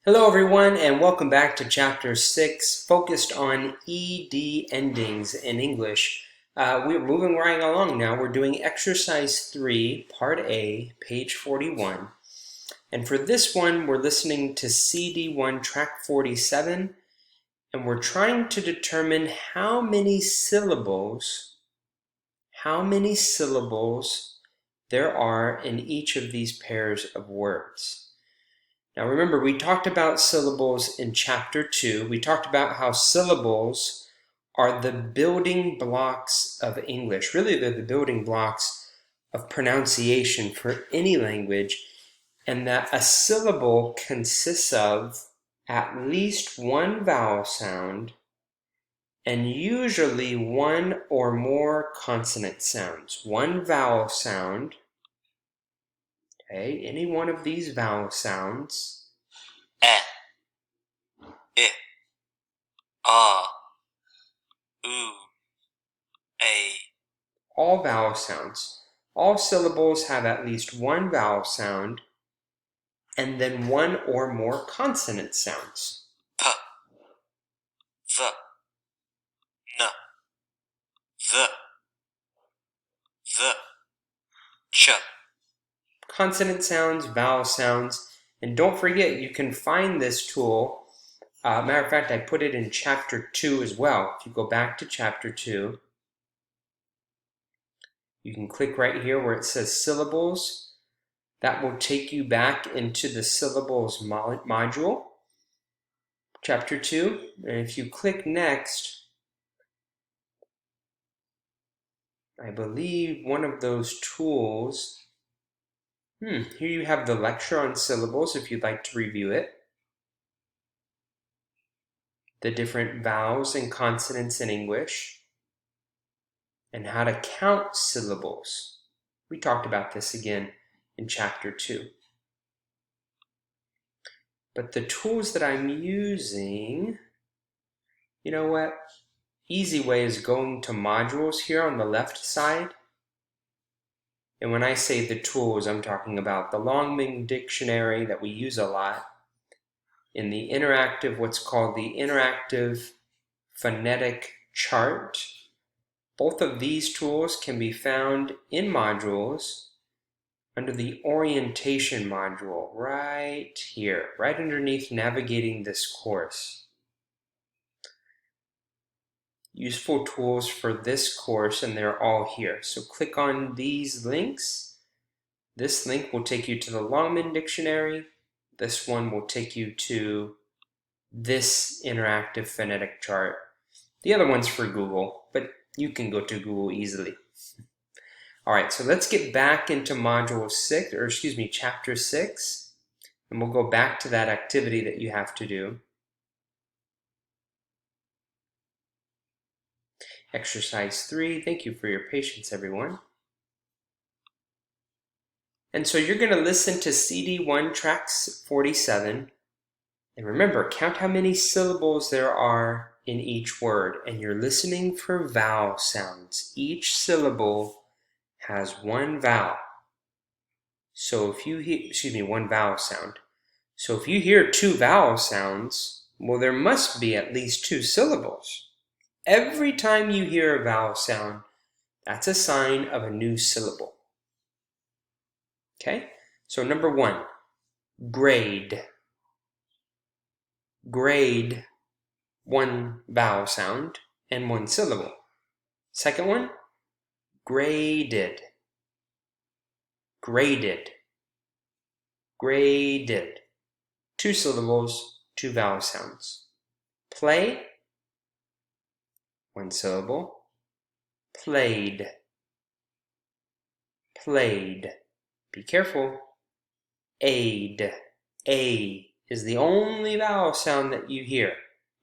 Hello everyone and welcome back to Chapter 6, focused on ED endings in English. We're moving right along now. We're doing Exercise 3, Part A, page 41. And for this one, we're listening to CD1, Track 47, and we're trying to determine how many syllables there are in each of these pairs of words. Now remember, we talked about syllables in Chapter 2. We talked about how syllables are the building blocks of English. Really, they're the building blocks of pronunciation for any language, and that a syllable consists of at least one vowel sound and usually one or more consonant sounds. One vowel sound, okay, any one of these vowel sounds, E, I, A, U, A. all vowel sounds. All syllables have at least one vowel sound and then one or more consonant sounds. P, V, N, V, V, Ch. Consonant sounds, vowel sounds, and don't forget you can find this tool. Matter of fact, I put it in Chapter 2 as well. If you go back to Chapter 2, you can click right here where it says syllables. That will take you back into the syllables module, Chapter 2. And if you click next, I believe one of those tools, here you have the lecture on syllables if you'd like to review it. The different vowels and consonants in English, and how to count syllables. We talked about this again in Chapter 2. But the tools that I'm using, you know what? Easy way is going to modules here on the left side. And when I say the tools, I'm talking about the Longman Dictionary that we use a lot, in the interactive, what's called the Interactive Phonetic Chart. Both of these tools can be found in modules under the Orientation module right here, right underneath Navigating this course. Useful tools for this course, and they're all here. So click on these links. This link will take you to the Longman Dictionary. This one will take you to this interactive phonetic chart. The other one's for Google, but you can go to Google easily. All right, so let's get back into Chapter 6, and we'll go back to that activity that you have to do. Exercise 3, thank you for your patience, everyone. And so you're gonna listen to CD1, track 47, and remember, count how many syllables there are in each word, and you're listening for vowel sounds. Each syllable has one vowel. So if you hear, one vowel sound. So if you hear two vowel sounds, well, there must be at least two syllables. Every time you hear a vowel sound, that's a sign of a new syllable. Okay? So number 1, grade. Grade, one vowel sound and one syllable. Second one, graded. Graded. Graded. Two syllables, two vowel sounds. Play, one syllable. Played. Played. Be careful. Aid. A is the only vowel sound that you hear.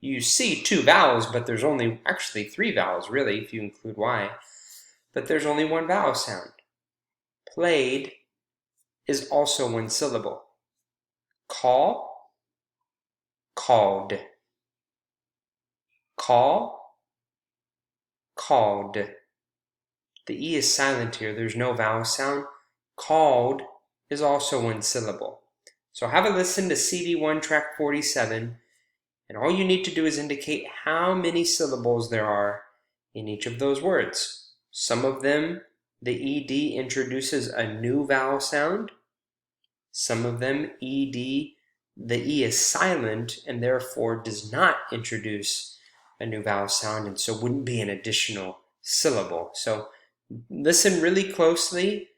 You see two vowels, but there's only actually three vowels, really, if you include Y. But there's only one vowel sound. Played is also one syllable. Call, called. Call, called. The E is silent here. There's no vowel sound. Called is also one syllable. So have a listen to CD1 track 47, and all you need to do is indicate how many syllables there are in each of those words. Some of them, the ED introduces a new vowel sound. Some of them, the E is silent and therefore does not introduce a new vowel sound, and so wouldn't be an additional syllable. So listen really closely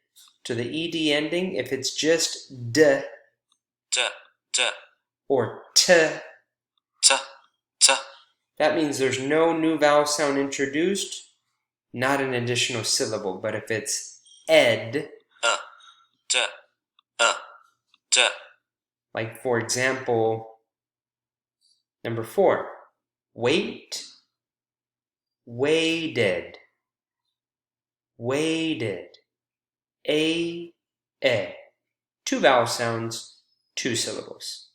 to the ED ending. If it's just D, or T, that means there's no new vowel sound introduced, not an additional syllable. But if it's ed, like for example, number 4, wait, waded, waded, a, 2 vowel sounds, 2 syllables.